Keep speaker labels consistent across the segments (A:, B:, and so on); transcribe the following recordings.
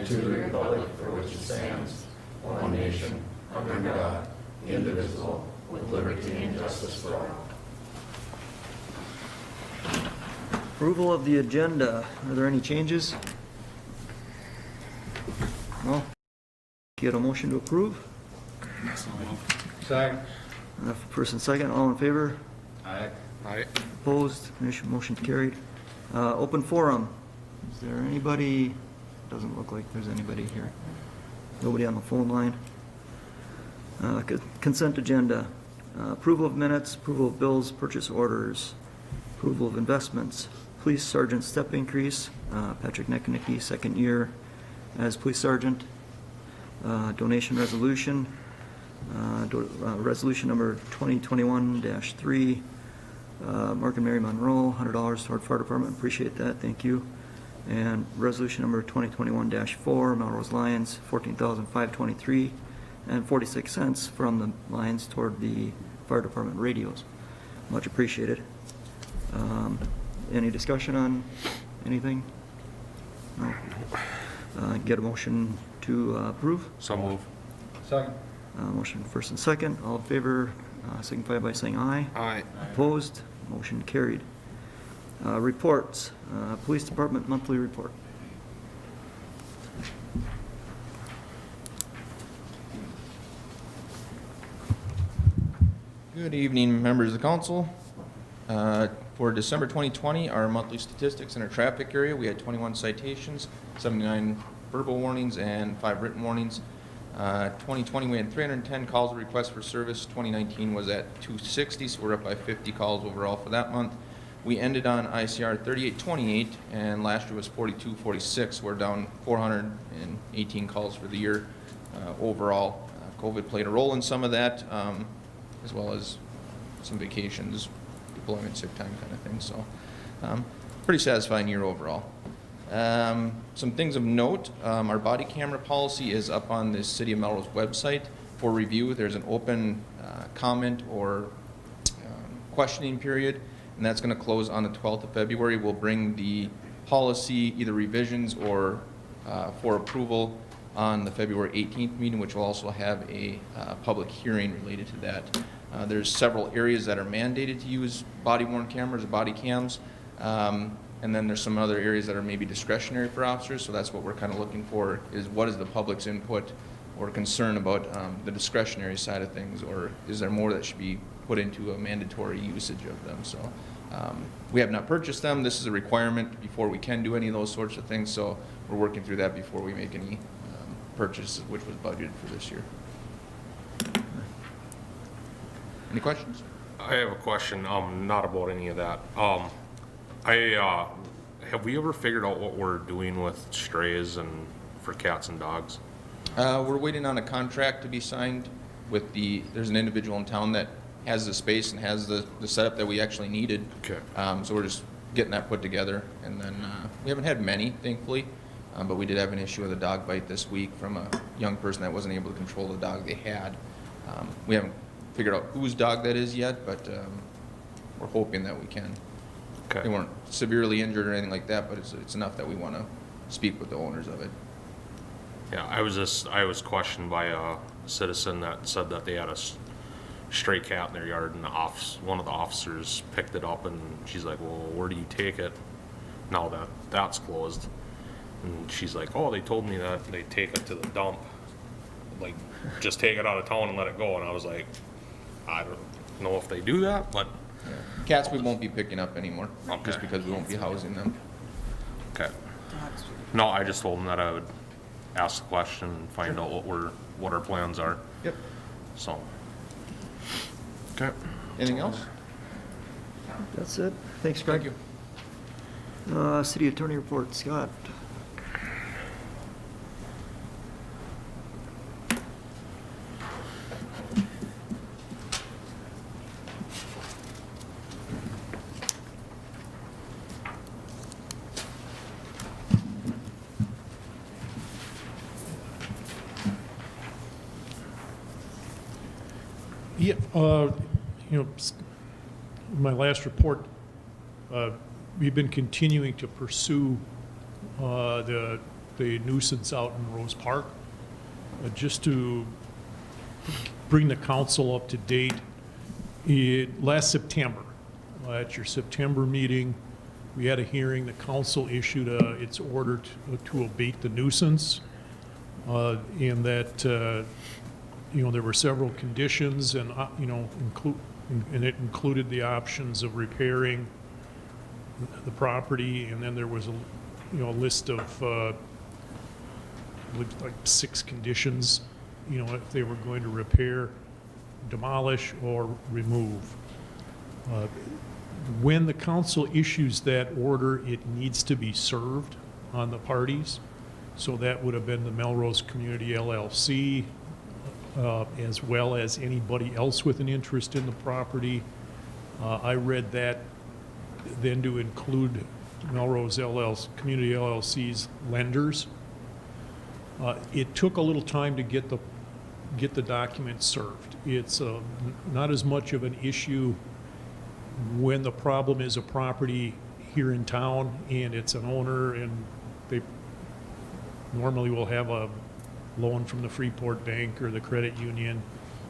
A: to the republic for which it stands, one nation, under God, indivisible, with liberty and justice for all.
B: Approval of the agenda. Are there any changes? No? Get a motion to approve?
C: Second.
B: First and second, all in favor?
C: Aye.
D: Aye.
B: Opposed? Motion carried. Open forum. Is there anybody? Doesn't look like there's anybody here. Nobody on the phone line. Consent agenda. Approval of minutes, approval of bills, purchase orders, approval of investments, police sergeant step increase, Patrick Neknicki, second year as police sergeant, donation resolution, resolution number 2021-3, Mark and Mary Monroe, $100 toward fire department, appreciate that, thank you. And resolution number 2021-4, Melrose Lions, $14,523 and 46 cents from the Lions toward the fire department radios. Much appreciated. Any discussion on anything? No. Get a motion to approve?
D: So move.
C: Second.
B: Motion first and second. All in favor, signify by saying aye.
D: Aye.
B: Opposed? Motion carried. Reports. Police Department monthly report.
E: Good evening, members of the council. For December 2020, our monthly statistics in our traffic area, we had 21 citations, 79 verbal warnings, and 5 written warnings. 2020, we had 310 calls or requests for service. 2019 was at 260, so we're up by 50 calls overall for that month. We ended on ICR 3828, and last year was 4246. We're down 418 calls for the year overall. COVID played a role in some of that, as well as some vacations, deployment, sick time kind of thing. So pretty satisfying year overall. Some things of note, our body camera policy is up on the City of Melrose website for review. There's an open comment or questioning period, and that's going to close on the 12th of February. We'll bring the policy, either revisions or for approval on the February 18th meeting, which will also have a public hearing related to that. There's several areas that are mandated to use body-worn cameras or body cams, and then there's some other areas that are maybe discretionary for officers, so that's what we're kind of looking for, is what is the public's input or concern about the discretionary side of things, or is there more that should be put into a mandatory usage of them. So we have not purchased them. This is a requirement before we can do any of those sorts of things, so we're working through that before we make any purchases, which was budgeted for this year. Any questions?
D: I have a question, not about any of that. Have we ever figured out what we're doing with strays and for cats and dogs?
E: We're waiting on a contract to be signed with there's an individual in town that has the space and has the setup that we actually needed.
D: Okay.
E: So we're just getting that put together, and then we haven't had many, thankfully, but we did have an issue with a dog bite this week from a young person that wasn't able to control the dog they had. We haven't figured out whose dog that is yet, but we're hoping that we can.
D: Okay.
E: They weren't severely injured or anything like that, but it's enough that we want to speak with the owners of it.
D: Yeah, I was questioned by a citizen that said that they had a stray cat in their yard, and one of the officers picked it up, and she's like, well, where do you take it now that that's closed? And she's like, oh, they told me that they take it to the dump, like just take it out of town and let it go. And I was like, I don't know if they do that, but
E: Yeah. Cats we won't be picking up anymore,
D: Okay.
E: just because we won't be housing them.
D: okay. No, I just told them that I would ask the question and find out what our plans are.
E: Yep.
D: So, okay.
E: Anything else?
B: That's it. Thanks, Greg.
E: Thank you.
B: City Attorney report, Scott.
F: Yeah, my last report, we've been continuing to pursue the the nuisance out in Rose Park. Just to bring the council up to date, last September, at your September meeting, we had a hearing. The council issued its order to abate the nuisance, and that there were several conditions, and and it included the options of repairing the property, and then there was a list of like 6 conditions, if they were going to repair, demolish, or remove. When the council issues that order, it needs to be served on the parties. So that would have been the Melrose Community LLC, as well as anybody else with an interest in the property. I read that then to include Melrose Community LLC's lenders. It took a little time to get the document served. It's not as much of an issue when the problem is a property here in town and it's an owner, and they normally will have a loan from the Freeport Bank or the credit union,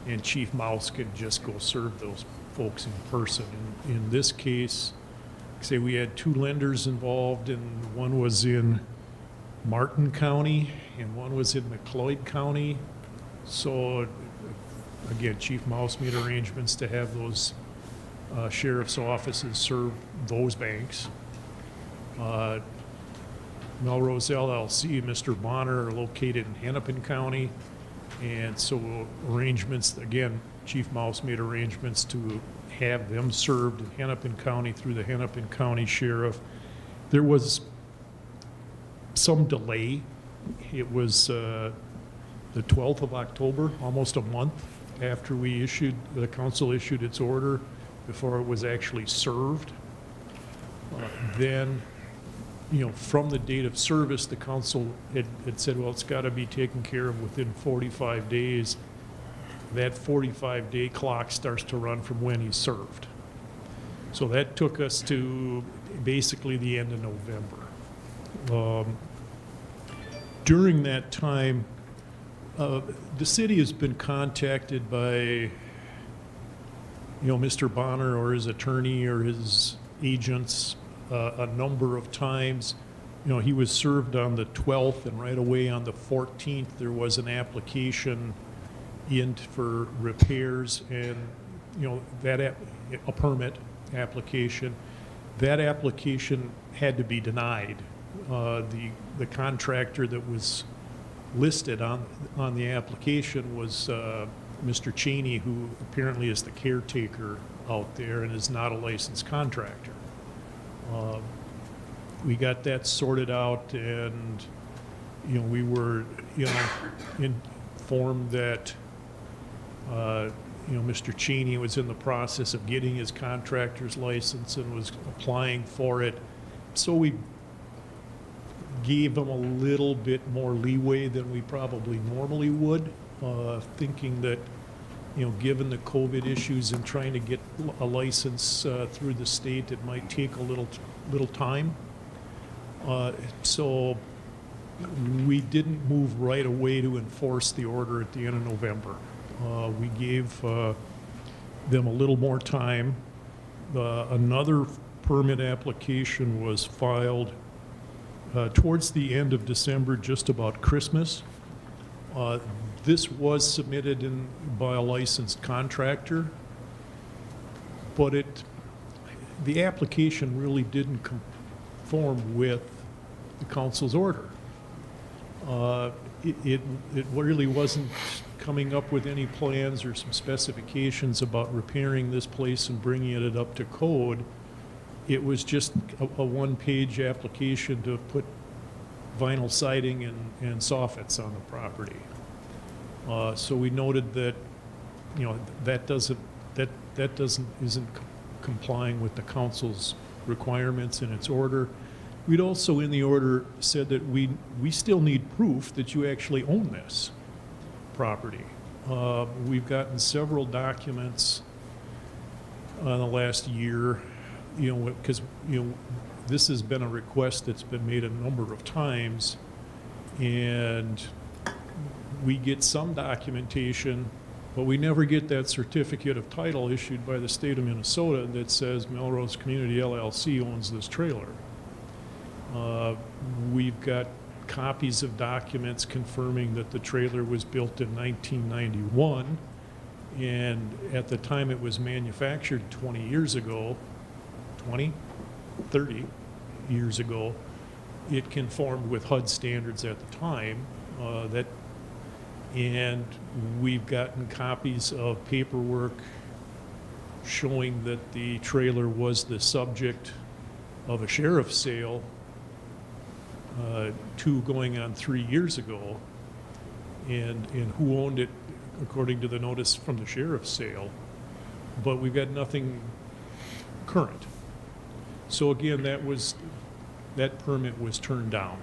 F: and Chief Mouse can just go serve those folks in person. In this case, say we had 2 lenders involved, and one was in Martin County and one was in McLeod County. So again, Chief Mouse made arrangements to have those sheriff's offices serve those banks. Melrose LLC, Mr. Bonner, are located in Hennepin County, and so arrangements, again, Chief Mouse made arrangements to have them served in Hennepin County through the Hennepin County Sheriff. There was some delay. It was the 12th of October, almost a month after the council issued its order, before it was actually served. Then, from the date of service, the council had said, well, it's got to be taken care of within 45 days. That 45-day clock starts to run from when he's served. So that took us to basically the end of November. During that time, the city has been contacted by Mr. Bonner or his attorney or his agents a number of times. He was served on the 12th, and right away on the 14th there was an application in for repairs, and a permit application. That application had to be denied. The contractor that was listed on the application was Mr. Cheney, who apparently is the caretaker out there and is not a licensed contractor. We got that sorted out, and we were informed that Mr. Cheney was in the process of getting his contractor's license and was applying for it. So we gave him a little bit more leeway than we probably normally would, thinking that, given the COVID issues and trying to get a license through the state, it might take a little time. So we didn't move right away to enforce the order at the end of November. We gave them a little more time. Another permit application was filed towards the end of December, just about Christmas. This was submitted by a licensed contractor, but the application really didn't conform with the council's order. It really wasn't coming up with any plans or some specifications about repairing this place and bringing it up to code. It was just a one-page application to put vinyl siding and soffits on the property. So we noted that, that isn't complying with the council's requirements in its order. We'd also, in the order, said that we still need proof that you actually own this property. We've gotten several documents in the last year, because this has been a request that's been made a number of times, And we get some documentation, but we never get that certificate of title issued by the state of Minnesota that says Melrose Community LLC owns this trailer. We've got copies of documents confirming that the trailer was built in 1991, and at the time it was manufactured 20 years ago, 30 years ago, it conformed with HUD standards at the time. And we've gotten copies of paperwork showing that the trailer was the subject of a sheriff's sale 2 going on 3 years ago, and who owned it according to the notice from the sheriff's sale, but we've got nothing current. So again, that permit was turned down.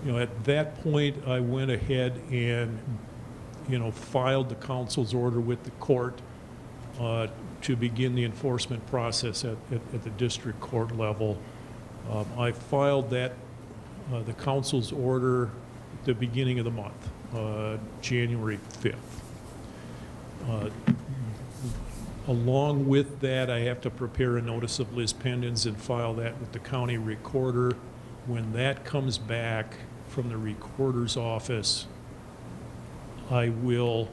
F: You know, at that point, I went ahead and, you know, filed the council's order with the court to begin the enforcement process at the district court level. I filed that, the council's order at the beginning of the month, January 5th. Along with that, I have to prepare a notice of lis pendens and file that with the county recorder. When that comes back from the recorder's office, I will,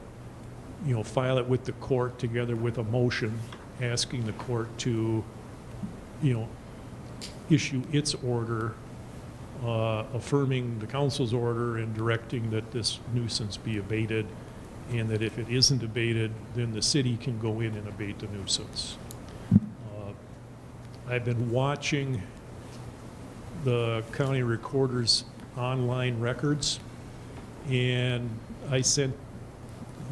F: you know, file it with the court together with a motion asking the court to, you know, issue its order affirming the council's order and directing that this nuisance be abated, and that if it isn't abated, then the city can go in and abate the nuisance. I've been watching the county recorder's online records, and I sent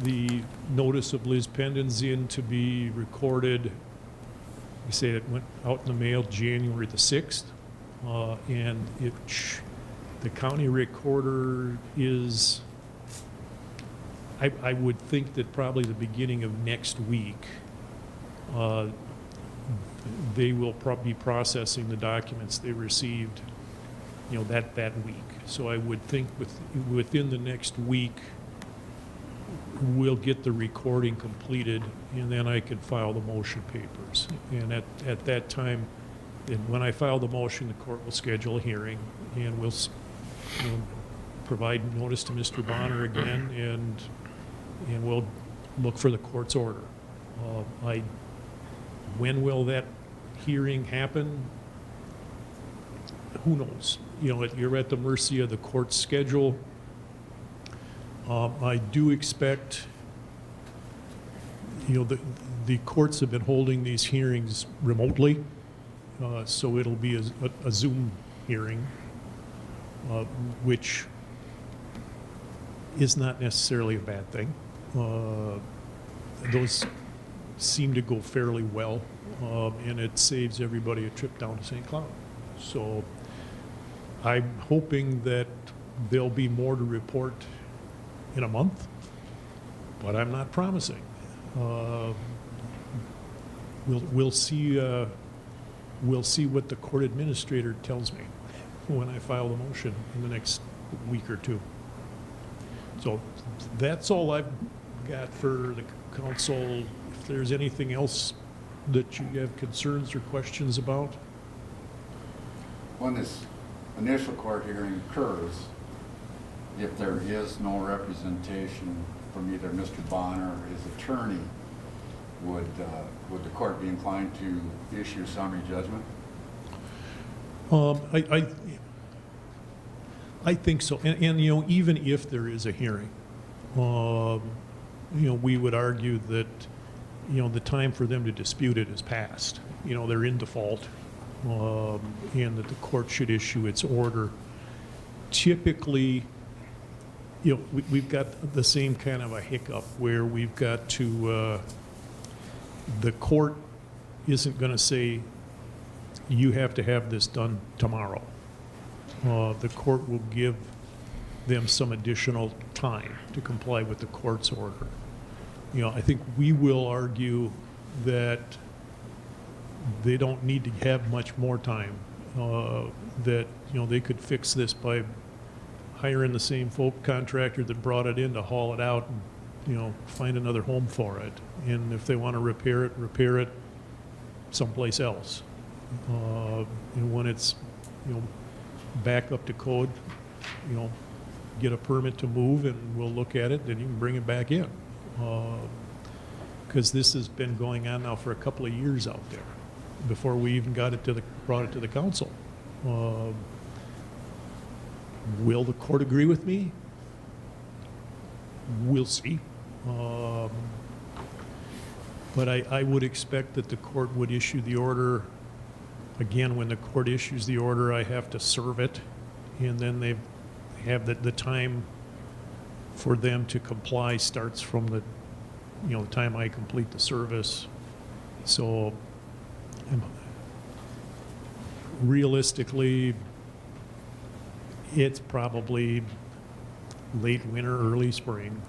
F: the notice of lis pendens in to be recorded. We say it went out in the mail January the 6th, and the county recorder is, I would think that probably the beginning of next week, they will probably be processing the documents they received, you know, that week. So I would think within the next week, we'll get the recording completed, and then I can file the motion papers. And at that time, and when I file the motion, the court will schedule a hearing, and we'll, you know, provide notice to Mr. Bonner again, and we'll look for the court's order. When will that hearing happen? Who knows? You know, you're at the mercy of the court's schedule. I do expect, you know, the courts have been holding these hearings remotely, so it'll be a Zoom hearing, which is not necessarily a bad thing. Those seem to go fairly well, and it saves everybody a trip down to St. Cloud. So I'm hoping that there'll be more to report in a month, but I'm not promising. We'll see. We'll see what the court administrator tells me when I file the motion in the next week or two. So that's all I've got for the council. If there's anything else that you have concerns or questions about?
A: When this initial court hearing occurs, if there is no representation from either Mr. Bonner or his attorney, would the court be inclined to issue summary judgment?
F: I think so. And you know, even if there is a hearing, you know, we would argue that, you know, the time for them to dispute it is past. You know, they're in default, and that the court should issue its order. Typically, you know, we've got the same kind of a hiccup where we've got to, the court isn't going to say, you have to have this done tomorrow. The court will give them some additional time to comply with the court's order. You know, I think we will argue that they don't need to have much more time, that, you know, they could fix this by hiring the same folk contractor that brought it in to haul it out and, find another home for it. And if they want to repair it someplace else. And when it's, back up to code, get a permit to move and we'll look at it, then you can bring it back in. Because this has been going on now for a couple of years out there, before we even brought it to the council. Will the court agree with me? We'll see. But I would expect that the court would issue the order. Again, when the court issues the order, I have to serve it, and then they have the time for them to comply starts from the time I complete the service. So realistically, it's probably late winter, early spring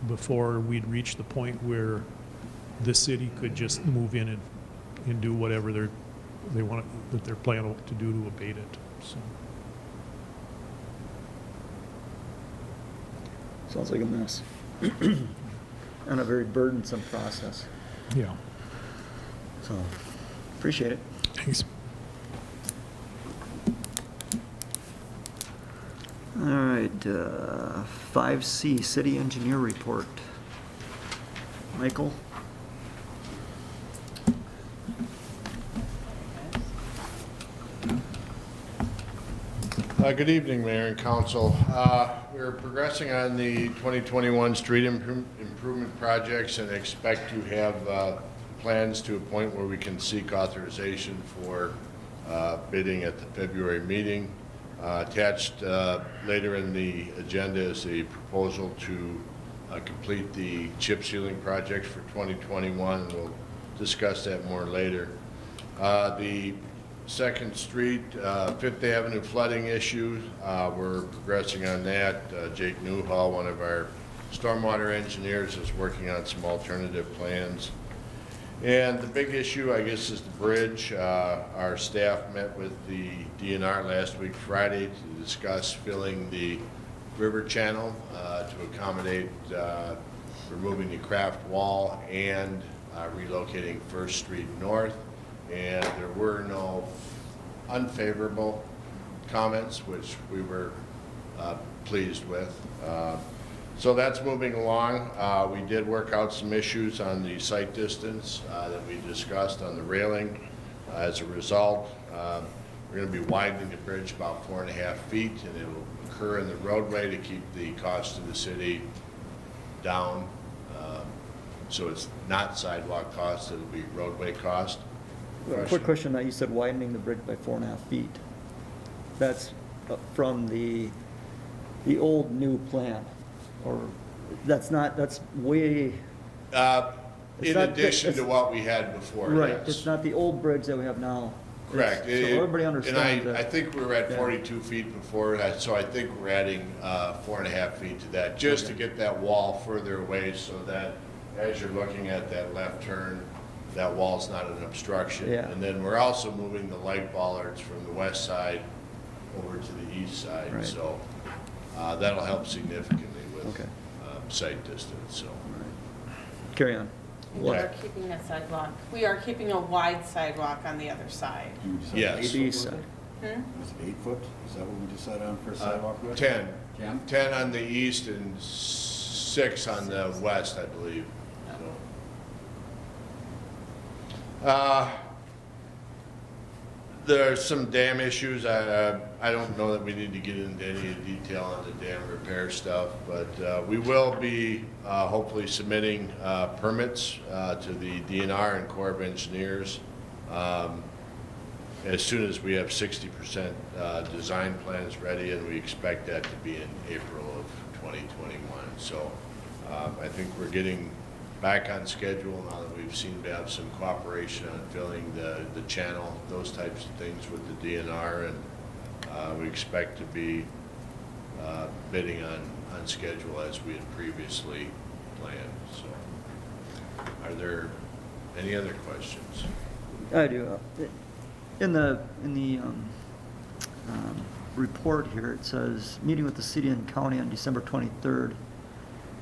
F: before we'd reach the point where the city could just move in and do whatever they're planning to do to abate it. So.
B: Sounds like a mess. And a very burdensome process.
F: Yeah.
B: So, appreciate it.
F: Thanks.
B: All right, 5C, City Engineer Report. Michael?
C: Good evening, Mayor and Council. We're progressing on the 2021 street improvement projects and expect to have plans to a point where we can seek authorization for bidding at the February meeting. Attached later in the agenda is a proposal to complete the chip sealing projects for 2021. We'll discuss that more later. The Second Street, Fifth Avenue flooding issue, we're progressing on that. Jake Newhall, one of our stormwater engineers, is working on some alternative plans. And the big issue, I guess, is the bridge. Our staff met with the DNR last week, Friday, to discuss filling the river channel to accommodate removing the craft wall and relocating First Street North. And there were no unfavorable comments, which we were pleased with. So that's moving along. We did work out some issues on the site distance that we discussed on the railing. As a result, we're going to be widening the bridge about 4.5 feet, and it will occur in the roadway to keep the cost to the city down. So it's not sidewalk cost, it'll be roadway cost.
B: Quick question, that you said widening the bridge by 4.5 feet. That's from the old new plan, or that's way.
C: In addition to what we had before,
B: Right,
C: yes.
B: it's not the old bridge that we have now.
C: Correct.
B: So everybody understands
C: And I
B: that.
C: think we were at
B: Yeah.
C: 42 feet before, so I think we're adding 4.5 feet to that, just to get that wall further away so that as you're looking at that left turn, that wall's not an obstruction.
B: Yeah.
C: And then we're also moving the light bollards from the west side over to the east side.
B: Right.
C: So that'll help significantly with
B: Okay.
C: site distance, so.
B: Carry on.
G: We are keeping a sidewalk. We are keeping a wide sidewalk on the other side.
C: Yes.
B: The east side.
G: Hmm?
A: Is it 8 foot? Is that what we decided on for sidewalk width?
C: 10.
A: 10?
C: 10 on the east and 6 on the west, I believe. There are some dam issues. I don't know that we need to get into any detail on the dam repair stuff, but we will be hopefully submitting permits to the DNR and Corps of Engineers as soon as we have 60% design plans ready, and we expect that to be in April of 2021. So I think we're getting back on schedule now that we've seen to have some cooperation on filling the channel, those types of things with the DNR, and we expect to be bidding on schedule as we had previously planned. So, are there any other questions?
B: I do. In the report here, it says, meeting with the city and county on December 23rd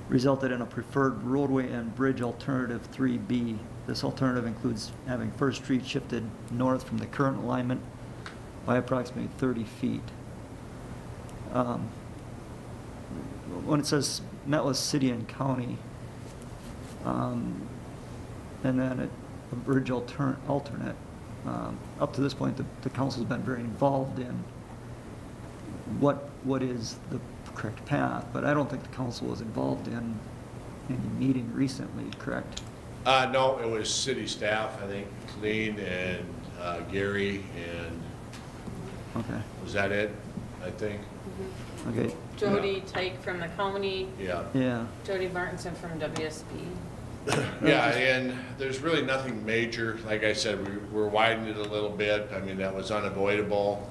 B: resulted in a preferred roadway and bridge alternative 3B. This alternative includes having First Street shifted north from the current alignment by approximately 30 feet. When it says met with city and county, and then a bridge alternate, up to this point, the council's been very involved in what is the correct path, but I don't think the council was involved in any meeting recently, correct?
C: No, it was city staff, I think, Colleen and Gary, and
B: Okay,
C: was that it, I think?
B: okay,
G: Jody Tyke from the county,
C: Yeah.
B: yeah,
G: Jody Martinson from WSB.
C: Yeah, and there's really nothing major. Like I said, we're widening it a little bit. I mean, that was unavoidable.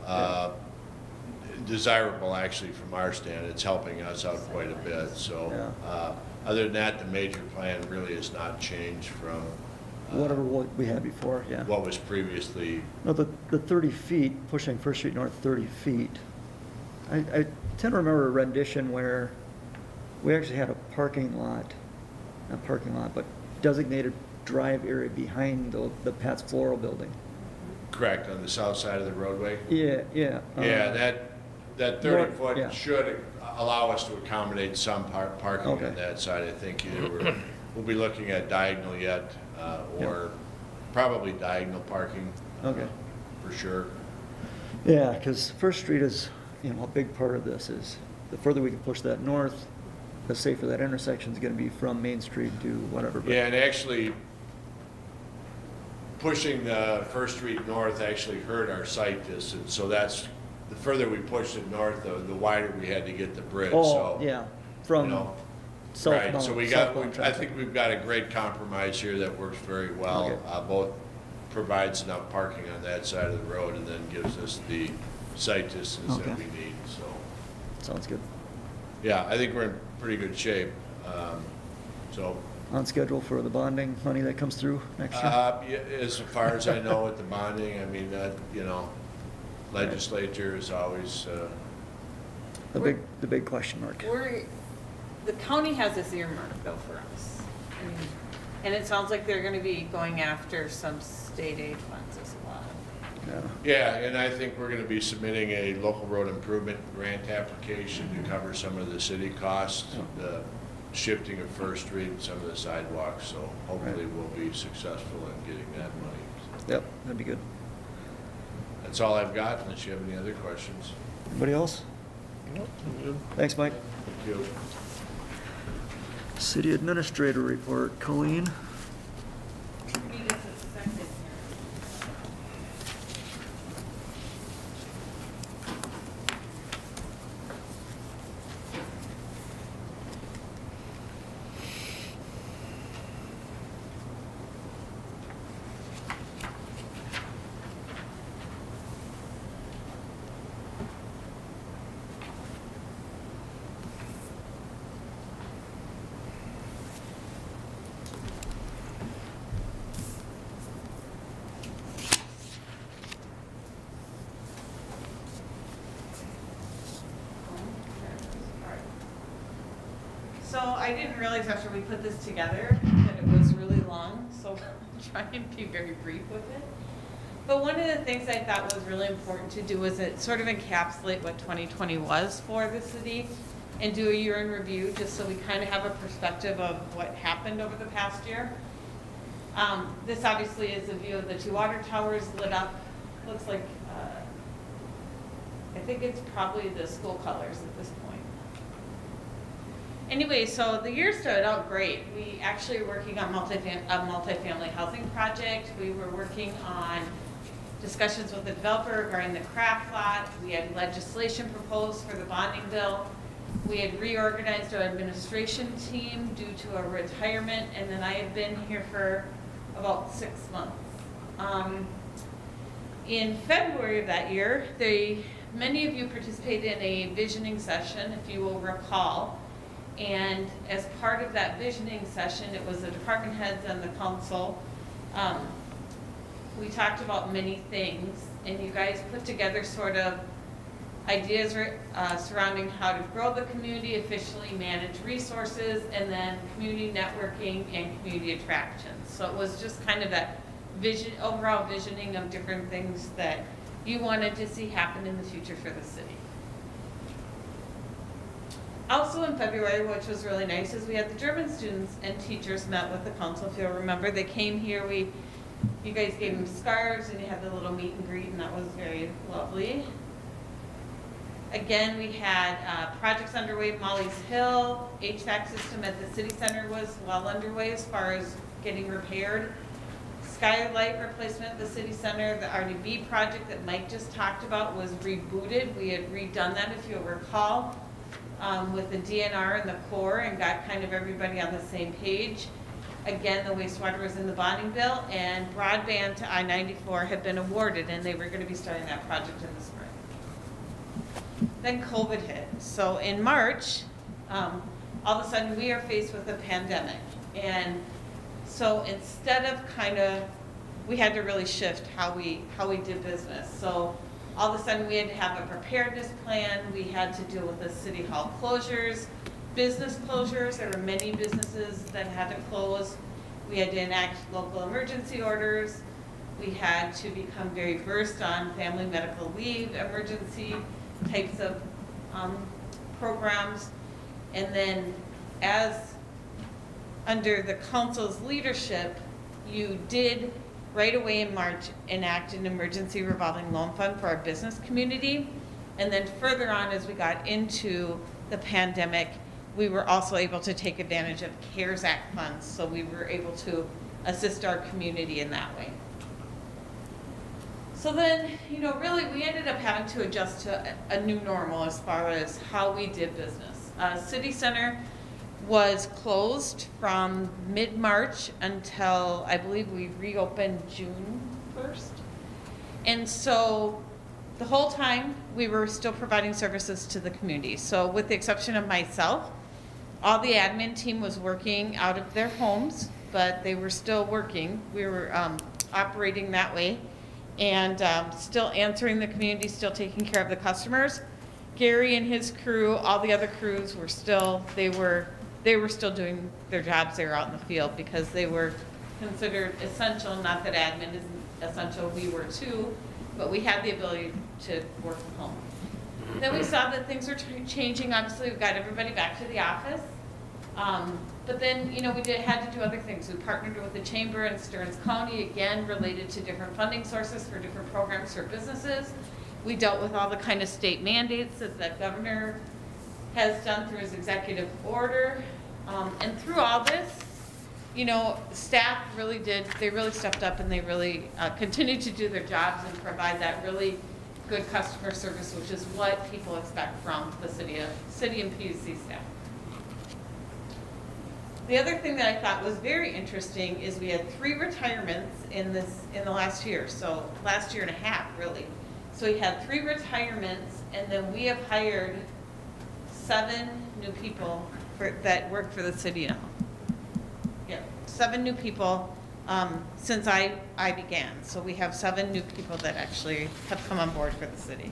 C: Desirable, actually, from our stand. It's helping us out quite a bit. So, other than that, the major plan really has not changed from
B: whatever what we had before, yeah.
C: what was previously.
B: No, the 30 feet, pushing First Street north 30 feet, I tend to remember a rendition where we actually had a parking lot, not parking lot, but designated drive area behind the Pat's Floral Building.
C: Correct, on the south side of the roadway.
B: Yeah, yeah.
C: Yeah, that 30
B: North,
C: foot
B: yeah.
C: should allow us to accommodate some parking
B: Okay.
C: on that side. I think either we'll be looking at diagonal yet, or probably diagonal parking.
B: Okay.
C: For sure.
B: Yeah, because First Street is, a big part of this is, the further we can push that north, the safer that intersection is going to be from Main Street to whatever. But
C: Yeah, and actually, pushing the First Street north actually hurt our sight distance, so that's, the further we pushed it north, the wider we had to get the bridge,
B: Oh,
C: so.
B: yeah,
C: you
B: from
C: know,
B: southbound.
C: Right, so
B: southbound
C: I
B: traffic.
C: think we've got a great compromise here that works very well.
B: Okay.
C: Both provides enough parking on that side of the road and then gives us the sight distance
B: Okay.
C: that we need, so.
B: Sounds good.
C: Yeah, I think we're in pretty good shape, so.
B: On schedule for the bonding money that comes through next year?
C: Yeah, as far as I know with the bonding, I mean, legislature is always,
B: The big question mark.
G: The county has this earmark though for us. I mean, and it sounds like they're gonna be going after some state aid funds as well.
B: Yeah.
C: yeah, and I think we're gonna be submitting a local road improvement grant application to cover some of the city costs, the shifting of First Street and some of the sidewalks, so hopefully we'll be successful in getting that money.
B: Yep, that'd be good.
C: That's all I've got, unless you have any other questions.
B: Anybody else? Thanks, Mike.
C: Thank you.
B: City Administrator Report, Colleen.
G: So I didn't realize after we put this together that it was really long, so I'll try and be very brief with it. But one of the things I thought was really important to do was it sort of encapsulate what 2020 was for the city and do a year in review, just so we kind of have a perspective of what happened over the past year. This obviously is a view of the two water towers lit up. Looks like, I think it's probably the school colors at this point. Anyway, so the year started out great. We actually were working on a multifamily housing project. We were working on discussions with the developer regarding the craft lot. We had legislation proposed for the bonding bill. We had reorganized our administration team due to a retirement, and then I had been here for about 6 months. In February of that year, many of you participated in a visioning session, if you will recall. And as part of that visioning session, it was the department heads and the council. We talked about many things, and you guys put together sort of ideas surrounding how to grow the community, efficiently manage resources, and then community networking and community attractions. So it was just kind of that vision, overall visioning of different things that you wanted to see happen in the future for the city. Also in February, which was really nice, is we had the German students and teachers met with the council. If you'll remember, they came here, you guys gave them scarves and you had the little meet and greet, and that was very lovely. Again, we had projects underway at Molly's Hill. HVAC system at the city center was well underway as far as getting repaired. Skylight replacement at the city center, the RDB project that Mike just talked about was rebooted. We had redone that, if you'll recall, with the DNR and the core, and got kind of everybody on the same page. Again, the wastewater was in the bonding bill, and broadband to I-94 had been awarded, and they were going to be starting that project in the spring. Then COVID hit. So in March, all of a sudden we are faced with a pandemic. And so instead of we had to really shift how we did business. So all of a sudden we had to have a preparedness plan. We had to deal with the city hall closures, business closures. There were many businesses that had to close. We had to enact local emergency orders. We had to become very versed on family medical leave, emergency types of programs. And then as under the council's leadership, you did right away in March enact an emergency revolving loan fund for our business community. And then further on, as we got into the pandemic, we were also able to take advantage of CARES Act funds. So we were able to assist our community in that way. So then, really we ended up having to adjust to a new normal as far as how we did business. City Center was closed from mid-March until I believe we reopened June 1st. And so the whole time we were still providing services to the community. So with the exception of myself, all the admin team was working out of their homes, but they were still working. We were operating that way. And still answering the community, still taking care of the customers. Gary and his crew, all the other crews were still, they were still doing their jobs. They were out in the field because they were considered essential. Not that admin isn't essential, we were too, but we had the ability to work from home. Then we saw that things were changing. Obviously, we got everybody back to the office. But then, we had to do other things. We partnered with the Chamber in Stearns County, again, related to different funding sources for different programs for businesses. We dealt with all the kind of state mandates that the governor has done through his executive order. And through all this, staff really stepped up, and they really continued to do their jobs and provide that really good customer service, which is what people expect from the city and PUC staff. The other thing that I thought was very interesting is we had 3 retirements in the last year, so last year and a half, really. So we had 3 retirements, and then we have hired 7 new people that work for the city now. Yeah, 7 new people since I began. So we have 7 new people that actually have come on board for the city.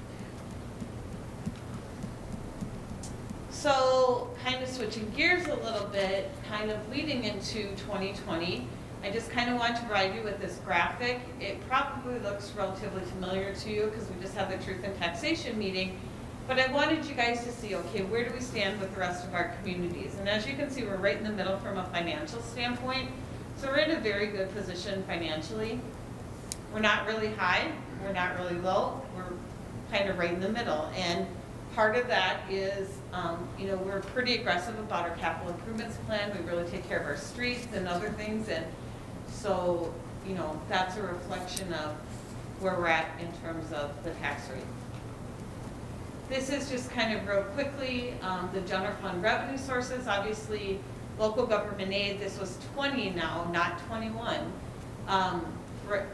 G: So kind of switching gears a little bit, kind of leading into 2020, I just kind of want to provide you with this graphic. It probably looks relatively familiar to you because we just had the Truth in Taxation meeting, but I wanted you guys to see, okay, where do we stand with the rest of our communities? And as you can see, we're right in the middle from a financial standpoint. So we're in a very good position financially. We're not really high, we're not really low, we're kind of right in the middle. And part of that is, we're pretty aggressive about our capital improvements plan. We really take care of our streets and other things. And so, that's a reflection of where we're at in terms of the tax rate. This is just kind of real quickly, the general fund revenue sources. Obviously, local government aid, this was 20 now, not 21.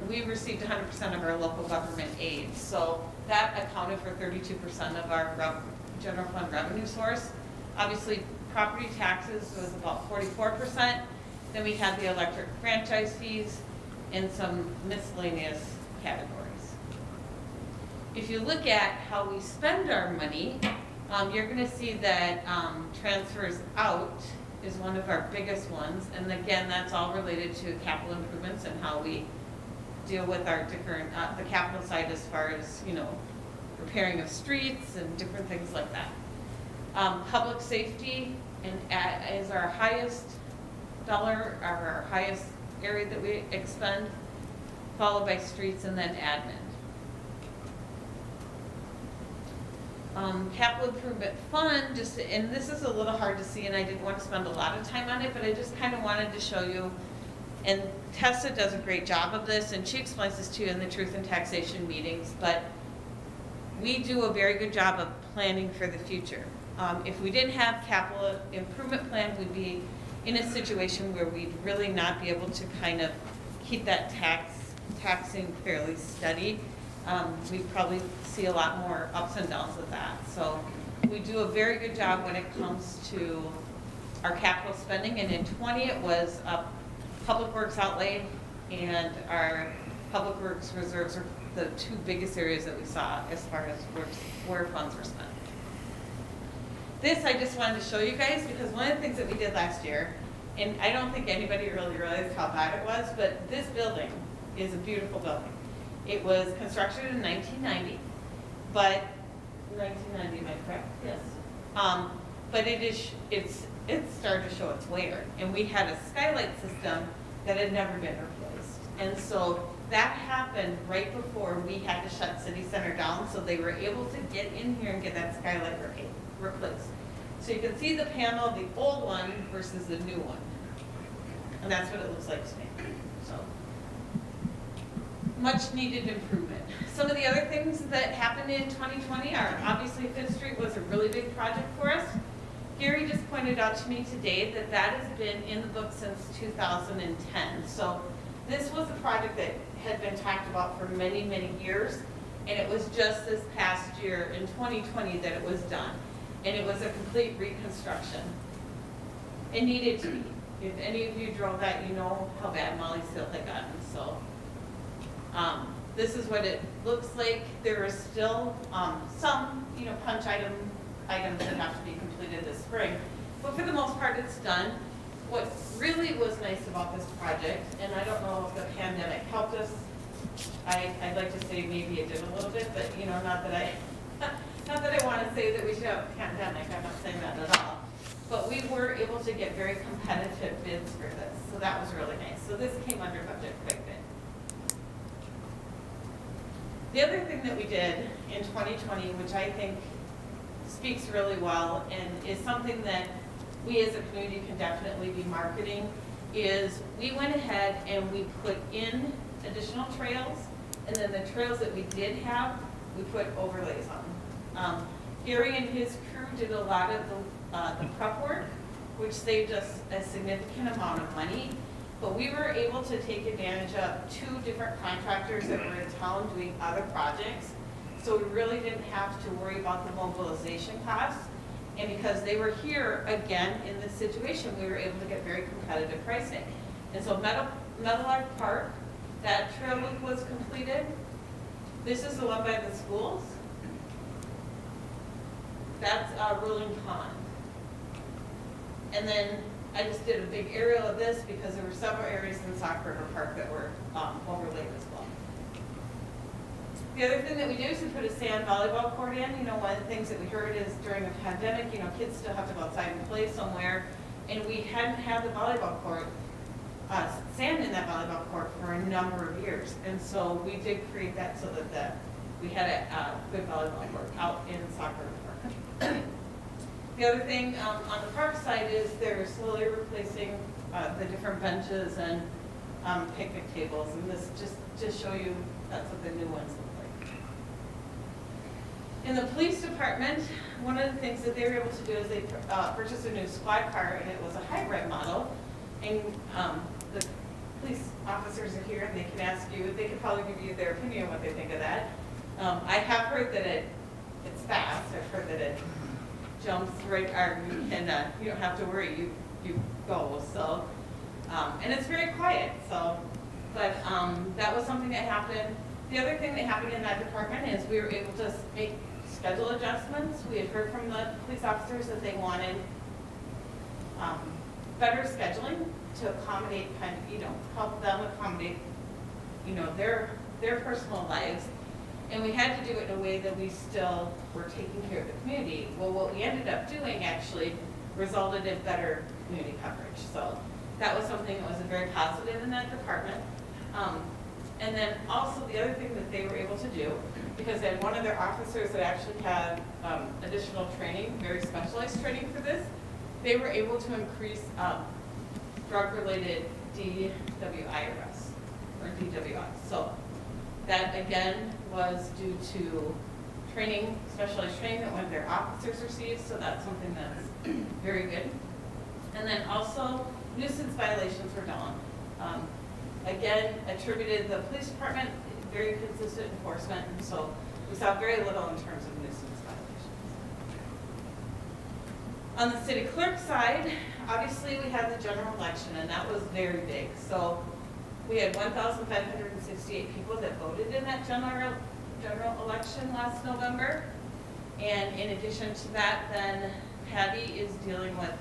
G: We received 100% of our local government aid. So that accounted for 32% of our general fund revenue source. Obviously, property taxes was about 44%. Then we had the electric franchise fees and some miscellaneous categories. If you look at how we spend our money, you're gonna see that transfers out is one of our biggest ones. And again, that's all related to capital improvements and how we deal with our different, the capital side as far as, you know, repairing of streets and different things like that. Public safety is our highest dollar, our highest area that we expend, followed by streets and then admin. Capital improvement fund, just, and this is a little hard to see and I didn't want to spend a lot of time on it, but I just kind of wanted to show you, and Tessa does a great job of this and she explains this to you in the truth and taxation meetings, but we do a very good job of planning for the future. If we didn't have capital improvement plan, we'd be in a situation where we'd really not be able to kind of keep that taxing fairly steady. We'd probably see a lot more ups and downs with that. So we do a very good job when it comes to our capital spending, and in 20 it was public works outlay and our public works reserves are the two biggest areas that we saw as far as where funds were spent. This I just wanted to show you guys because one of the things that we did last year, and I don't think anybody really realized how bad it was, but this building is a beautiful building. It was constructed in 1990, but 1990, am I correct? Yes. But it's started to show its wear, and we had a skylight system that had never been replaced, and so that happened right before we had to shut City Center down, so they were able to get in here and get that skylight replaced. So you can see the panel, the old one versus the new one, and that's what it looks like to me. So much needed improvement. Some of the other things that happened in 2020 are obviously Fifth Street was a really big project for us. Gary just pointed out to me today that that has been in the book since 2010. So this was a project that had been talked about for many, many years, and it was just this past year in 2020 that it was done. And it was a complete reconstruction. It needed to be. If any of you drove that, you know how bad Molly's Hill had gotten. So this is what it looks like. There are still some, you know, punch items that have to be completed this spring. But for the most part, it's done. What really was nice about this project, and I don't know if the pandemic helped us, I'd like to say maybe it did a little bit, but you know, not that I want to say that we should have a pandemic, I'm not saying that at all. But we were able to get very competitive bids for this, so that was really nice. So this came under budget quite a bit. The other thing that we did in 2020, which I think speaks really well and is something that we as a community can definitely be marketing, is we went ahead and we put in additional trails, and then the trails that we did have, we put overlays on. Gary and his crew did a lot of the prep work, which saved us a significant amount of money, but we were able to take advantage of 2 different contractors that were in town doing other projects, so we really didn't have to worry about the mobilization costs. And because they were here again in this situation, we were able to get very competitive pricing. And so Meadowlark Park, that trail loop was completed. This is the one by the schools. That's Rolling Pond. And then I just did a big aerial of this because there were several areas in Sock River Park that were overlaid as well. The other thing that we do is we put a sand volleyball court in. You know, one of the things that we heard is during a pandemic, you know, kids still have to go outside and play somewhere, and we hadn't had the volleyball court, sand in that volleyball court for a number of years. And so we did create that so that we had a good volleyball court out in Sock River Park. The other thing on the park side is they're slowly replacing the different benches and picnic tables, and this just show you that's what the new ones look like. In the police department, one of the things that they were able to do is they purchased a new squad car, and it was a hybrid model, and the police officers are here and they can ask you, they could probably give you their opinion on what they think of that. I have heard that it's fast. I've heard that it jumps right, or you can, you don't have to worry, you go, so, and it's very quiet, so, but that was something that happened. The other thing that happened in that department is we were able to make schedule adjustments. We had heard from the police officers that they wanted better scheduling to accommodate, kind of, help them accommodate, their personal lives. And we had to do it in a way that we still were taking care of the community. Well, what we ended up doing actually resulted in better community coverage. So that was something that was very positive in that department. And then also the other thing that they were able to do, because they had one of their officers that actually had additional training, very specialized training for this, they were able to increase drug-related DWI arrests, or DWI. So that again was due to training, specialized training that one of their officers received, so that's something that's very good. And then also nuisance violations were down. Again, attributed the police department, very consistent enforcement, and so we saw very little in terms of nuisance violations. On the city clerk side, obviously we had the general election, and that was very big. So we had 1,568 people that voted in that general election last November. And in addition to that, then Patty is dealing with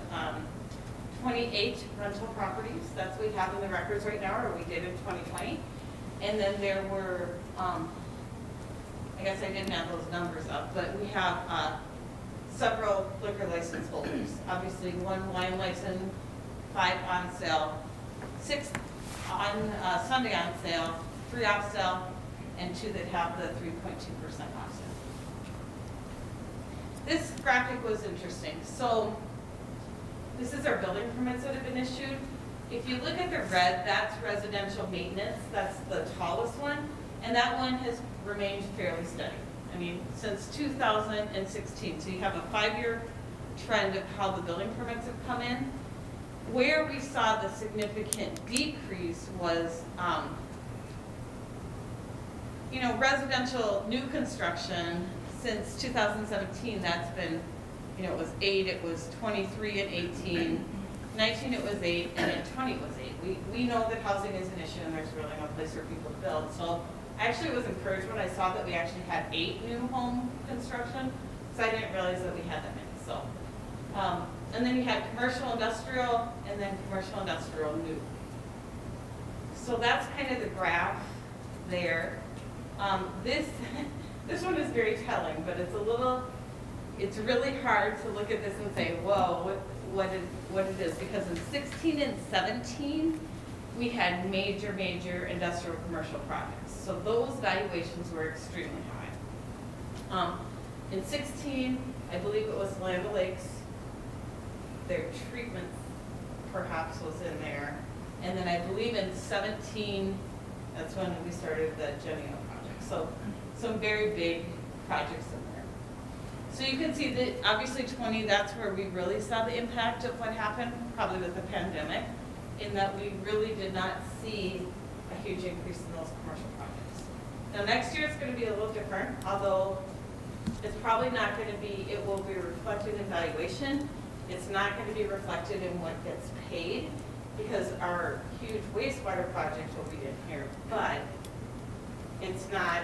G: 28 rental properties. That's what we have in the records right now, or we did in 2020. And then there were, I guess I didn't have those numbers up, but we have several liquor license holders. Obviously, 1 wine license, 5 on sale, 6 on Sunday on sale, 3 off sale, and 2 that have the 3.2% off sale. This graphic was interesting. So this is our building permits that have been issued. If you look at the red, that's residential maintenance. That's the tallest one. And that one has remained fairly steady. I mean, since 2016. So you have a 5-year trend of how the building permits have come in. Where we saw the significant decrease was, residential new construction since 2017. That's been, it was 8, it was 23 and 18, 19 it was 8, and then 20 was 8. We know that housing is an issue and there's really no place for people to build. So I actually was encouraged when I saw that we actually had 8 new home construction, so I didn't realize that we had that many. So, and then you had commercial industrial, and then commercial industrial new. So that's kind of the graph there. This one is very telling, but it's really hard to look at this and say, whoa, what it is, because in 16 and 17, we had major industrial commercial projects. So those valuations were extremely high. In 16, I believe it was Land O'Lakes, their treatment perhaps was in there. And then I believe in 17, that's when we started the Genio project. So some very big projects in there. So you can see that obviously 20, that's where we really saw the impact of what happened, probably with the pandemic, in that we really did not see a huge increase in those commercial projects. Now next year it's going to be a little different, although it's probably not going to be, it will be reflected in valuation. It's not going to be reflected in what gets paid, because our huge wastewater project will be in here, but it's not,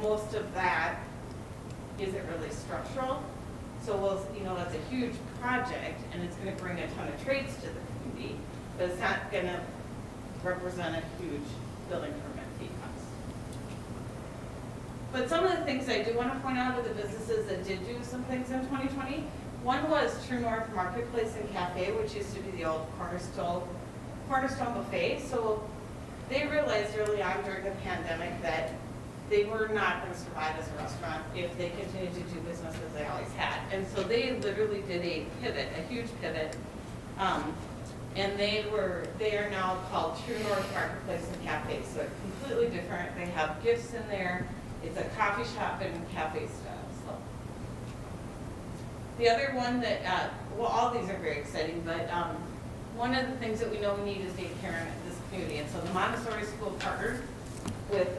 G: most of that isn't really structural. So it's a huge project and it's going to bring a ton of trades to the community, but it's not going to represent a huge building permit fee cost. But some of the things I do want to point out are the businesses that did do some things in 2020. One was True North Marketplace and Cafe, which used to be the old Cornerstone Buffet. So they realized early on during the pandemic that they were not going to survive as a restaurant if they continued to do business as they always had. And so they literally did a pivot, a huge pivot. And they are now called True North Marketplace and Cafe. So it's completely different. They have gifts in there. It's a coffee shop and cafe style. So the other one that, all these are very exciting, but one of the things that we know we need is daycare in this community. And so the Montessori School partnered with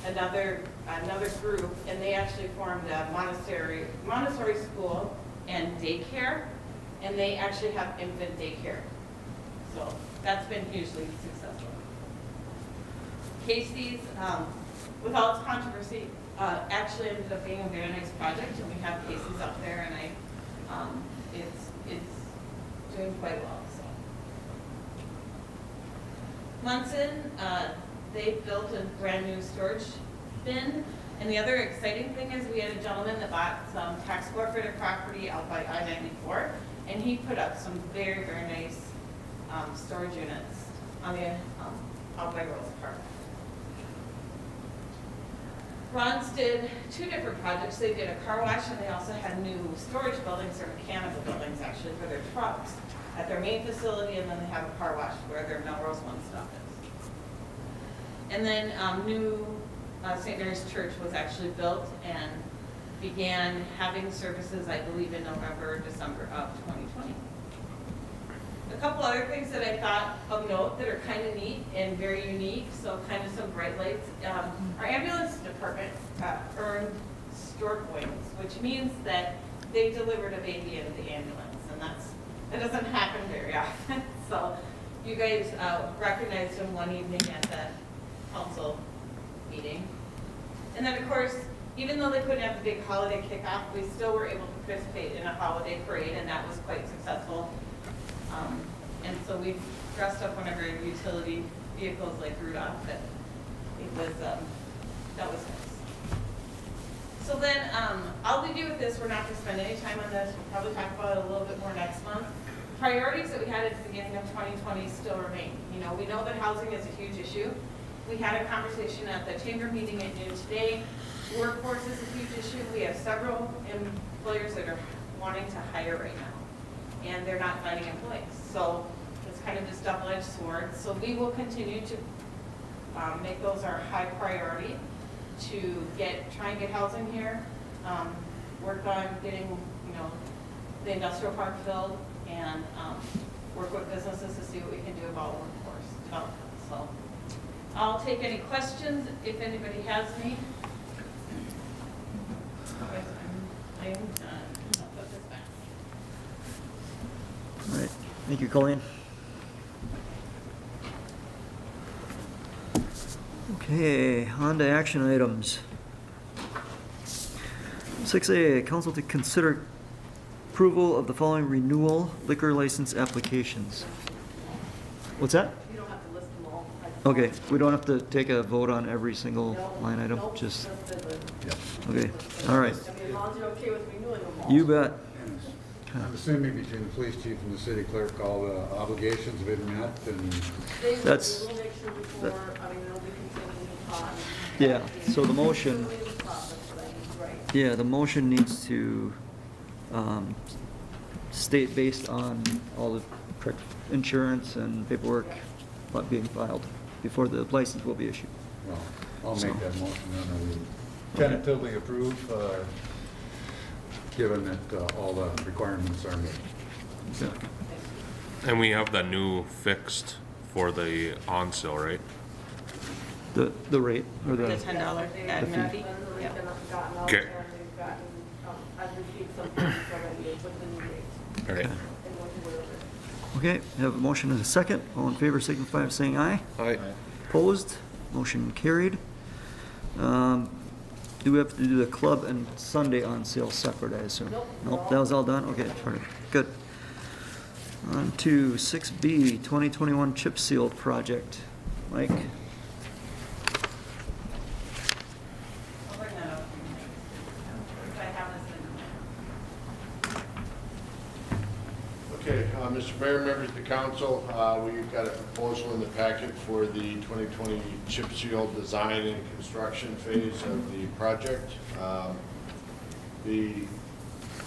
G: another group, and they actually formed a Montessori school and daycare, and they actually have infant daycare. So that's been hugely successful. Casey's, with all its controversy, actually ended up being a very nice project, and we have Casey's up there, and it's doing quite well, so. Munson, they built a brand-new storage bin, and the other exciting thing is we had a gentleman that bought some tax forfeited property out by I-94, and he put up some very, very nice storage units on the, out by Rose Park. Ron's did two different projects. They did a car wash, and they also had new storage buildings, or mechanical buildings actually, for their trucks at their main facility, and then they have a car wash where their Melrose One stuff is. And then new St. Mary's Church was actually built and began having services, I believe, in November or December of 2020. A couple other things that I thought of note that are kind of neat and very unique, so kind of some bright lights. Our ambulance department earned stork wings, which means that they delivered a baby into the ambulance, and that doesn't happen very often. So you guys recognized them one evening at the council meeting. And then, of course, even though they couldn't have the big holiday kickoff, we still were able to participate in a holiday parade, and that was quite successful. And so we dressed up one of our utility vehicles like Rudolph, but it was, that was nice. So then, all we do with this, we're not going to spend any time on this. We'll probably talk about it a little bit more next month. Priorities that we had at the beginning of 2020 still remain. You know, we know that housing is a huge issue. We had a conversation at the chamber meeting at noon today. Workforce is a huge issue. We have several employers that are wanting to hire right now, and they're not finding employees. So it's kind of this double-edged sword. So we will continue to make those our high priority to try and get housing here, work on getting, the industrial park filled, and work with businesses to see what we can do about workforce development. So I'll take any questions if anybody has any. Otherwise, I'm done. I'll put this back.
B: All right, thank you, Colleen. Okay, on to action items. 6A, council to consider approval of the following renewal liquor license applications. What's that?
H: You don't have to list them all.
B: Okay, we don't have to take a vote on every single line item,
H: Nope,
B: just,
A: Yep.
B: okay, all right.
H: I mean, as long as you're okay with renewing them all.
B: You bet.
A: I'm assuming between the police chief and the city clerk, all the obligations have been met, and
H: They
B: That's-
H: will make sure before, I mean, they'll be continuing upon.
B: Yeah, so the motion,
H: Right.
B: yeah, the motion needs to state based on all the correct insurance and paperwork being filed before the license will be issued.
A: well, I'll
B: So-
A: make that motion, and we tentatively approve, given that all the requirements are met.
D: And we have the new fixed for the on sale, right?
B: The rate, or
G: The
B: the,
G: $10 admin fee.
H: They've gotten out
D: Okay.
H: and they've gotten, I've received some things already with the new rates
D: All right.
H: and what to wear.
B: okay, have a motion and a second. All in favor signify by saying aye.
D: Aye.
B: Opposed? Motion carried. Do we have to do the club and Sunday on sale separate, I assume?
H: Nope.
B: That was all done? Okay, good. On to 6B, 2021 chip seal project. Mike?
G: I'll bring that up. If I have this in.
C: Okay, Mr. Mayor, members of the council, we've got a proposal in the packet for the 2020 chip seal design and construction phase of the project. The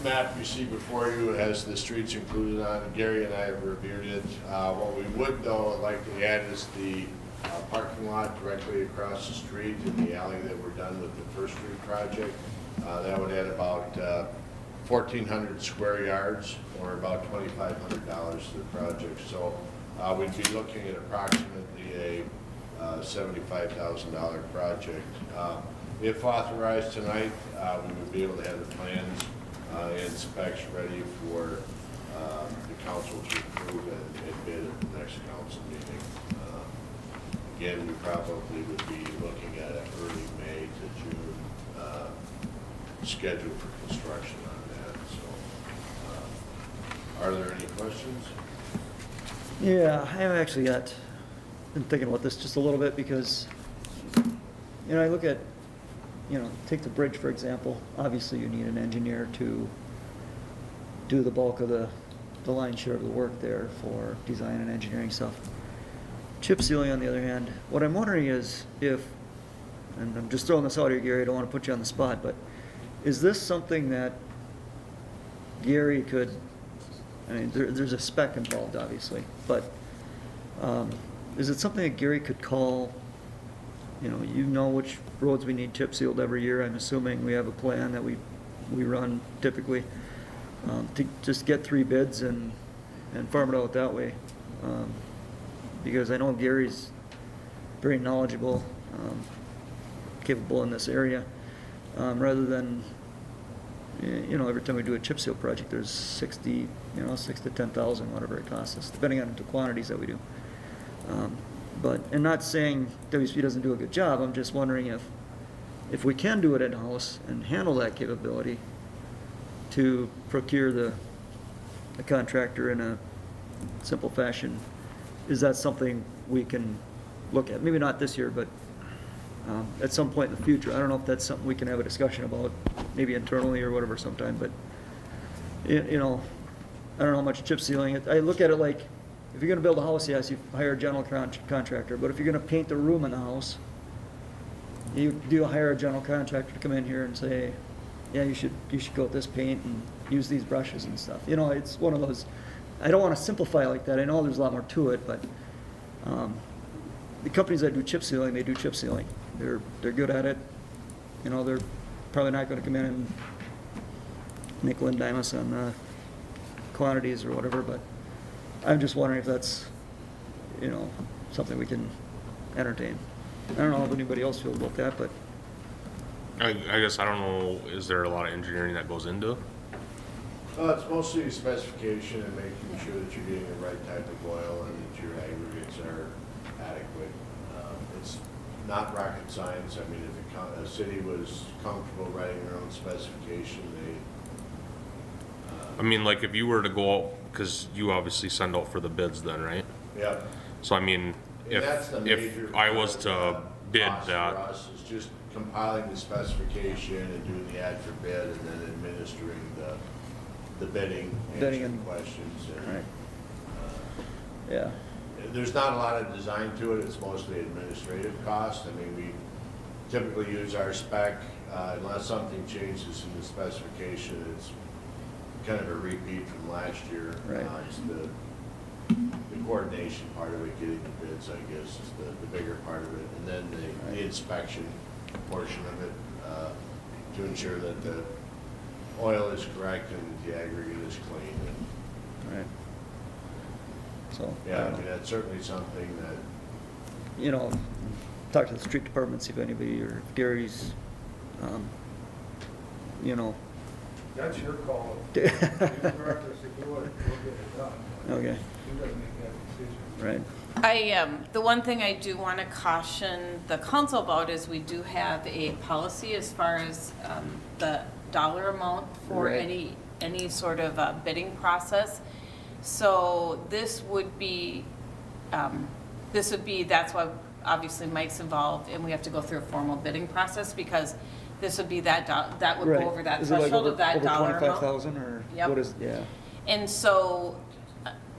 C: map you see before you has the streets included on it. Gary and I have reviewed it. What we would, though, like to add is the parking lot directly across the street in the alley that we're done with the First Street project. That would add about 1,400 square yards, or about $2,500 to the project. So we'd be looking at approximately a $75,000 project. If authorized tonight, we would be able to have the plans and specs ready for the council to approve and bid at the next council meeting. again, we probably would be looking at an early May to June schedule for construction on that, so. Are there any questions?
B: Yeah, I've actually been thinking about this just a little bit because, I look at, take the bridge, for example. Obviously, you need an engineer to do the bulk of the lion's share of the work there for design and engineering stuff. Chip sealing, on the other hand, what I'm wondering is if, and I'm just throwing this out here, Gary, I don't want to put you on the spot, but is this something that Gary could, there's a spec involved, obviously, but is it something that Gary could call, you know which roads we need chip sealed every year? I'm assuming we have a plan that we run typically, to just get 3 bids and farm it out that way. Because I know Gary's very knowledgeable, capable in this area, rather than, every time we do a chip seal project, there's 60 to 10,000, whatever it costs us, depending on the quantities that we do. And not saying WSP doesn't do a good job, I'm just wondering if we can do it in-house and handle that capability to procure the contractor in a simple fashion, is that something we can look at? Maybe not this year, but at some point in the future. I don't know if that's something we can have a discussion about, maybe internally or whatever sometime, but, I don't know how much chip sealing. I look at it like, if you're gonna build a house, yes, you hire a general contractor, but if you're gonna paint the room in the house, you do hire a general contractor to come in here and say, yeah, you should go with this paint and use these brushes and stuff. It's one of those, I don't wanna simplify it like that. I know there's a lot more to it, but, the companies that do chip sealing, they do chip sealing. They're good at it. They're probably not gonna come in and nickel and dime us on, quantities or whatever, but I'm just wondering if that's, something we can entertain. I don't know how anybody else feels about that, but.
D: I guess I don't know, is there a lot of engineering that goes into it?
C: It's mostly specification and making sure that you're getting the right type of oil and that your aggregates are adequate. It's not rocket science. I mean, if a city was comfortable writing their own specification,
D: I mean, like if you were to go out, because you obviously send out for the bids then, right?
C: yeah.
D: So I mean,
C: And that's the major
D: if I was to bid
C: cost
D: that,
C: for us is just compiling the specification and doing the ad for bid and then administering the bidding,
B: Bidding
C: answering
B: and-
C: questions. And,
B: Right. Yeah.
C: There's not a lot of design to it, it's mostly administrative cost. I mean, we typically use our spec, unless something changes in the specification, it's kind of a repeat from last year.
B: Right.
C: It's the coordination part of it, getting the bids, I guess, is the bigger part of it. And then the inspection portion of it, to ensure that the oil is correct and the aggregate is clean. And,
B: Right. So.
C: yeah, I mean, that's certainly something that,
B: Talk to the street department, see if anybody, or if Gary's,
I: That's your call. You direct us to do it, we'll get it done.
B: Okay,
I: You gotta make that decision.
B: right.
G: The one thing I do want to caution the council about is we do have a policy as far as the dollar amount for
B: Right.
G: any sort of bidding process. So this would be, that's why obviously Mike's involved and we have to go through a formal bidding process because this would be that would
B: Right.
G: go over that
B: Is it like
G: threshold
B: over-
G: of that dollar
B: Over
G: amount.
B: 25,000 or
G: Yep.
B: what is, yeah.
G: And so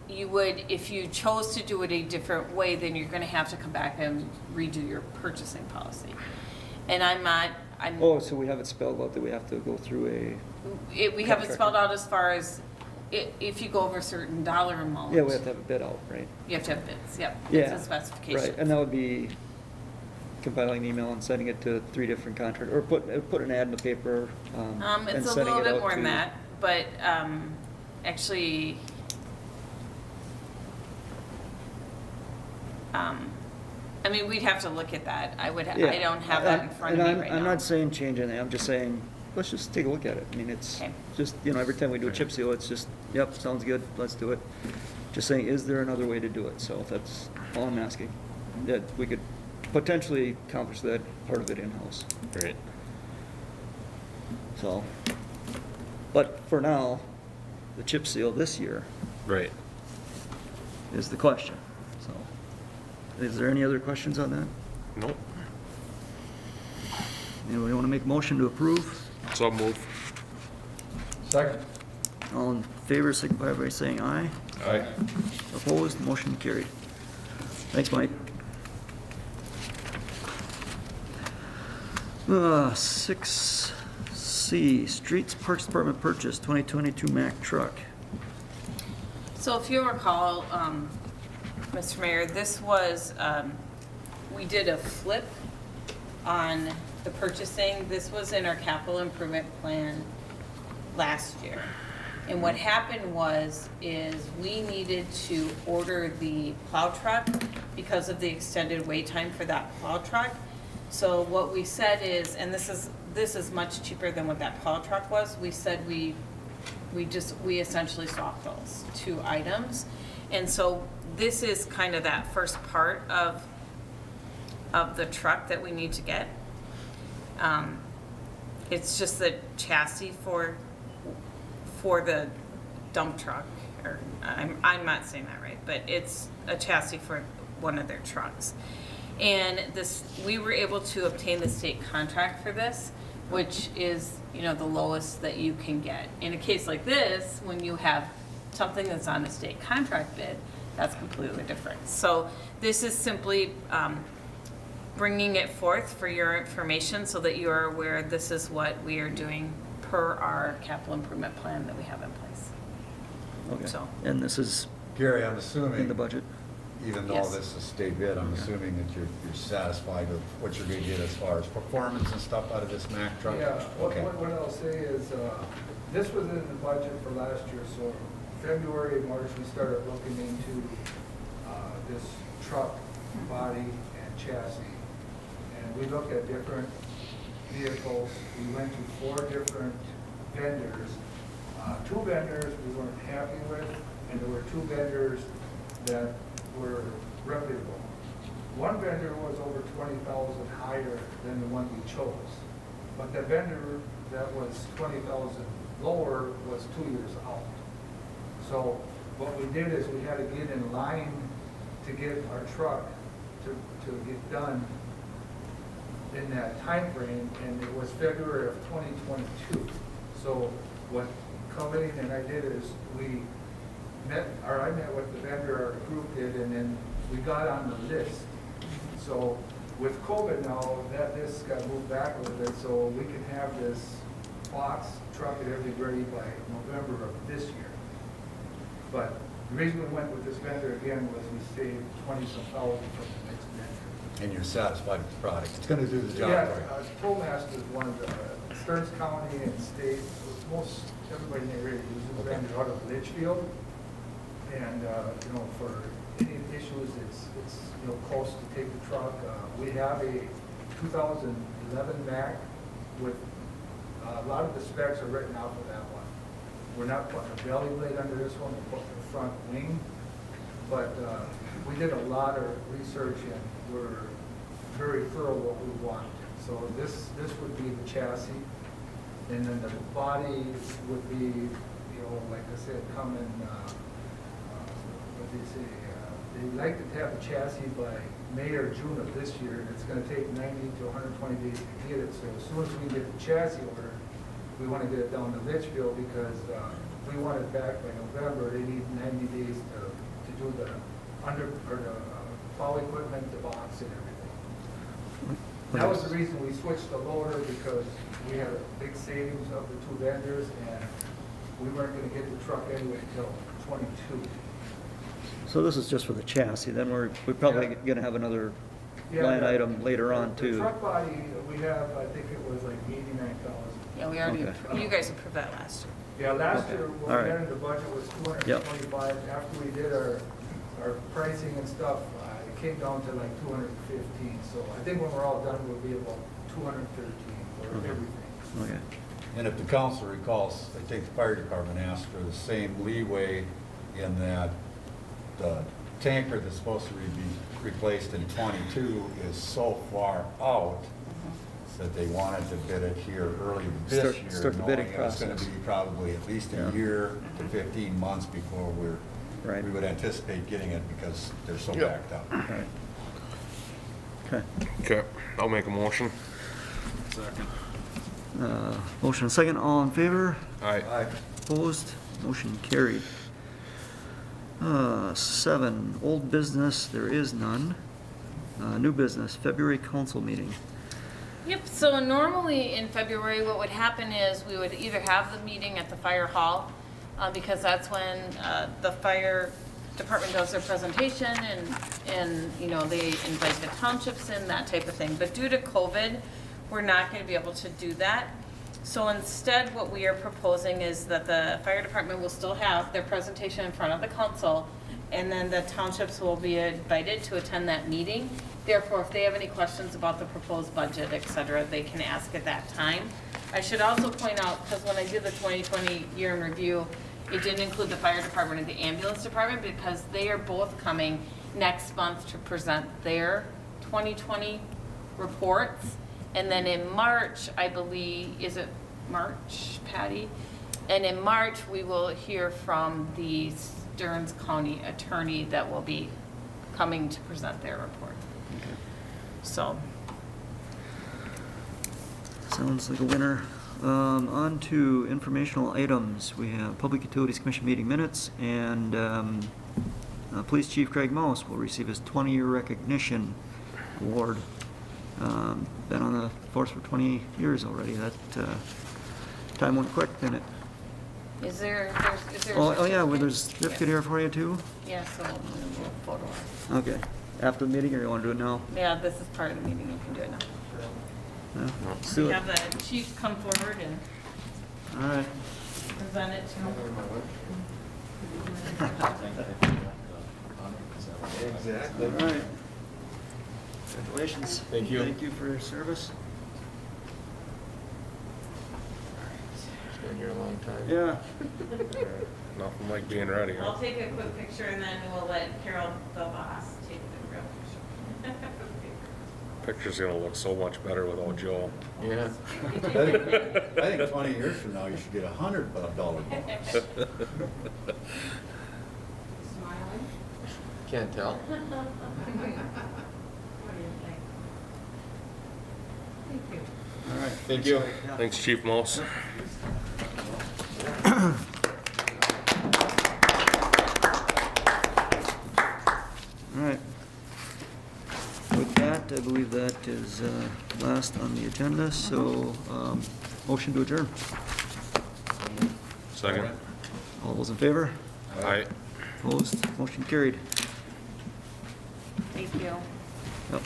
G: you would, if you chose to do it a different way, then you're gonna have to come back and redo your purchasing policy. And I'm,
B: Oh, so we have it spelled out that we have to go through
G: we have it spelled out as far as if you go over a certain dollar amount.
B: yeah, we have to have a bid out, right?
G: You have to have bids, yep.
B: Yeah.
G: It's a specification.
B: Right, and that would be compiling an email and sending it to 3 different contractors, or put an ad in the paper, and
G: It's a
B: sending
G: little
B: it
G: bit
B: out
G: more than
B: to-
G: that, but, actually, I mean, we'd have to look at that. I
B: Yeah.
G: don't have that in front of me right now.
B: I'm not saying change anything, I'm just saying, let's just take a look at it. I mean, it's
G: Okay.
B: just, every time we do a chip seal, it's just, yep, sounds good, let's do it. Just saying, is there another way to do it? So that's all I'm asking. that we could potentially accomplish that part of it in-house,
D: Right.
B: so. But for now, the chip seal this year
D: Right.
B: is the question, so. Is there any other questions on that?
D: Nope.
B: Anybody want to make a motion to approve?
D: So move.
A: Second.
B: All in favor, signify by saying aye.
D: Aye.
B: Opposed, motion carried. Thanks, Mike. 6C, Streets Parks Department purchase 2022 Mack truck.
G: So if you recall, Mr. Mayor, this was, we did a flip on the purchasing. This was in our capital improvement plan last year. And what happened is we needed to order the plow truck because of the extended wait time for that plow truck. So what we said is, and this is much cheaper than what that plow truck was, we said we essentially swapped those two items. And so this is kind of that first part of the truck that we need to get. It's just the chassis for the dump truck, or I'm not saying that right, but it's a chassis for one of their trucks. And we were able to obtain the state contract for this, which is, the lowest that you can get. In a case like this, when you have something that's on a state contract bid, that's completely different. So this is simply bringing it forth for your information so that you are aware this is what we are doing per our capital improvement plan that we have in place.
B: Okay.
G: So.
B: And this is
A: Gary, I'm assuming.
B: in the budget?
A: Even though
G: Yes.
A: this is state bid, I'm assuming that you're satisfied with what you're gonna get as far as performance and stuff out of this Mack truck?
I: Yeah,
A: Okay.
I: what I'll say is, this was in the budget for last year, so February, March, we started looking into this truck body and chassis. And we looked at different vehicles. We went to 4 different vendors. 2 vendors we weren't happy with, and there were 2 vendors that were reputable. One vendor was over 20,000 higher than the one we chose, but the vendor that was 20,000 lower was 2 years out. So what we did is we had to get in line to get our truck to get done in that time frame, and it was February of 2022. So what Colleen and I did is I met with the vendor, our group did, and then we got on the list. So with COVID now, that list got moved back a little bit, so we can have this box truck and everything ready by November of this year. But the reason we went with this vendor again was we saved 20-some thousand from the next vendor.
A: And you're satisfied with the product? It's gonna do the job
I: Yeah,
A: right?
I: Tollmaster is one of the, Stearns County and state, most everybody in the area uses the vendor out of Litchfield. And, for any issues, it's close to take the truck. We have a 2011 Mack with, a lot of the specs are written out for that one. We're not putting a belly blade under this one, we're putting a front wing. But we did a lot of research and we're very thorough what we want. So this would be the chassis. And then the body would be, like I said, come in, what they say, they'd like to have the chassis by May or June of this year, and it's gonna take 90 to 120 days to get it. So as soon as we get the chassis ordered, we wanna get it down to Litchfield, because if we want it back by November, they need 90 days to do the plow equipment, the box and everything. That was the reason we switched the loader, because we had a big savings of the 2 vendors, and we weren't gonna get the truck anyway until 22.
B: So this is just for the chassis, then we're probably
I: Yeah.
B: gonna have another
I: Yeah,
B: line
I: the-
B: item later on
I: The
B: too.
I: truck body, we have, I think it was like 89,000.
G: Yeah, we already,
B: Okay.
G: you guys approved that last year.
I: Yeah, last
B: Okay.
I: year,
B: All
I: when
B: right.
I: we entered the budget was 225. After we did our pricing and stuff, it came down to like 215. So I think when we're all done, we'll be about 213 for
B: Okay.
I: everything.
B: Okay,
A: And if the council recalls, I think the fire department asked for the same leeway in that the tanker that's supposed to be replaced in '22 is so far out that they wanted to bid it here early this year.
B: Start the bidding
A: knowing It's gonna
B: process.
A: be probably at least
B: Yeah.
A: a year to 15 months before
B: Right.
A: we would anticipate getting it because they're so
D: Yep.
A: backed up.
B: Right. Okay.
D: Okay, I'll make a motion.
B: Motion and second, all in favor?
D: Aye.
B: Opposed? Motion carried. 7, old business, there is none. New business, February council meeting.
J: Yep, so normally in February, what would happen is we would either have the meeting at the fire hall, because that's when the fire department does their presentation and, you know, they invite the townships in, that type of thing. But due to COVID, we're not gonna be able to do that. So instead, what we are proposing is that the fire department will still have their presentation in front of the council, and then the townships will be invited to attend that meeting. Therefore, if they have any questions about the proposed budget, et cetera, they can ask at that time. I should also point out, because when I did the 2020 year in review, it didn't include the fire department and the ambulance department, because they are both coming next month to present their 2020 reports. And then in March, I believe, is it March, Patty? And in March, we will hear from the Stearns County attorney that will be coming to present their report. So,
B: Sounds like a winner. On to informational items. We have Public Utilities Commission meeting minutes, and Police Chief Craig Mouse will receive his 20-year recognition award. Been on the force for 20 years already. That time went quick, didn't it?
J: is there?
B: Oh, yeah, well, there's a certificate here for you, too?
J: Yeah, so we'll photo.
B: Okay. After the meeting, or you want to do it now?
J: Yeah, this is part of the meeting, you can do it now.
B: Yeah, let's do
J: We
B: it.
J: have the chief come forward and
B: All right.
J: present it to him.
A: Exactly.
B: All right. Congratulations.
E: Thank you.
B: Thank you for your service.
E: Been here a long time.
B: Yeah.
D: Nothing like being ready, huh?
G: I'll take a quick picture and then we'll let Carol, the boss, take the real picture.
D: Picture's gonna look so much better without Joel.
E: Yeah.
A: I think 20 years from now, you should get $100 bonus.
G: Smiling?
E: Can't tell.
G: What do you think? Thank you.
B: All right.
E: Thank you.
B: Yeah.
D: Thanks, Chief Mouse.
B: All right. With that, I believe that is last on the agenda, so motion to adjourn.
D: Second.
B: All those in favor?
D: Aye.
B: Opposed? Motion carried.
J: Thank you.
B: Yep.